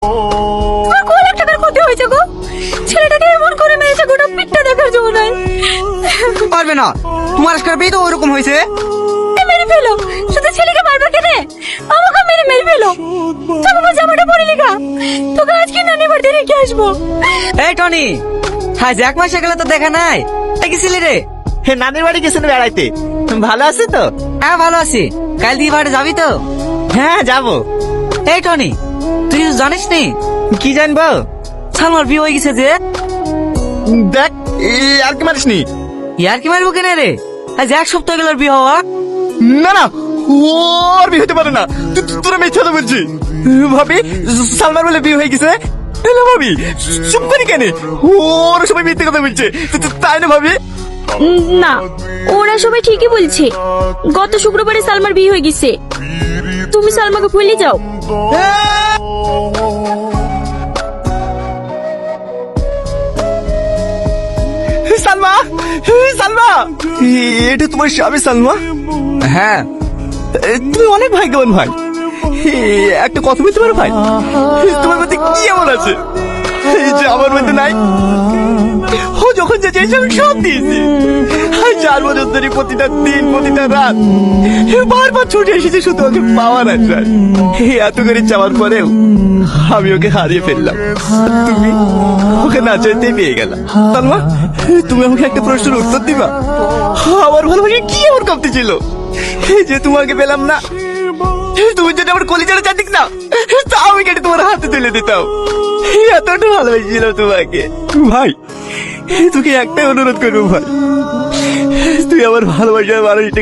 আর কয় লাখ টাকার ক্ষতি হয়েছে গো। ছেলেটাকে এমন করে মেরেছে গোটা পিঠটা দেখার জন্য নাই। পারবে না, তোমার আজকের বিয়ে তো ওরকম হয়েছে। মেরে ফেলো, শুধু ছেলেকে মারবে কেনে, আমাকে মেরে ফেলো। চাপা জামাটা পরে লিখা, তোকে আজকে নানি বাড়িতে রেখে আসবো। এই টনি, আজ এক মাস গেলে তো দেখা নাই, গেছিলি রে? নানির বাড়ি গেছেন বেড়াইতে। ভালো আছে তো? হ্যাঁ ভালো আছি। কাল দিয়ে বাড়ি যাবি তো? হ্যাঁ যাবো। এই টনি, তুই কিছু জানিস নি? কি জানবো? সালমার বিয়ে হয়ে গেছে যে। দেখ আর কি মারিস নি? ইয়ার কি মারবো কেন রে? আজ এক সপ্তাহ গেল ওর বিয়ে হওয়া। না না, ওর বিয়ে হতে পারে না। তোরা মিথ্যা তো বলছি। ভাবি সালমার বলে বিয়ে হয়ে গেছে? না ভাবি, চুপ করি কেন? ওর সবাই মিথ্যে কথা বলছে, তাই না ভাবি? না, ওরা সবাই ঠিকই বলছে। গত শুক্রবারে সালমার বিয়ে হয়ে গেছে। তুমি সালমাকে ভুলে যাও। সালমা, সালমা, এটা তোমার স্বামী সালমা? হ্যাঁ। তুমি অনেক ভাগ্যবান ভাই। একটা কথা বলতে পারো ভাই? তোমার মধ্যে কি এমন আছে এই যে আমার মধ্যে নাই? ও যখন যে চেয়েছে আমি সব দিয়েছি। 4 বছর ধরে প্রতিটা দিন প্রতিটা রাত বারবার ছুটে এসেছে শুধু ওকে পাওয়ার আশায়। এত করে চাওয়ার পরেও আমি ওকে হারিয়ে ফেললাম। তুমি ওকে না চাইতে পেয়ে গেলাম। সালমা, তুমি আমাকে একটা প্রশ্নের উত্তর দিবা? আমার ভালোবাসা কি এমন কমতি ছিল যে তোমাকে পেলাম না? তুমি যদি আমার কলিজাটা চাইতিক না, তা আমি কেটে তোমার হাতে তুলে দিতাম। এতটা ভালোবেসেছিল তোমাকে ভাই। তোকে একটাই অনুরোধ করবো ভাই, তুই আমার ভালোবাসার মানুষটা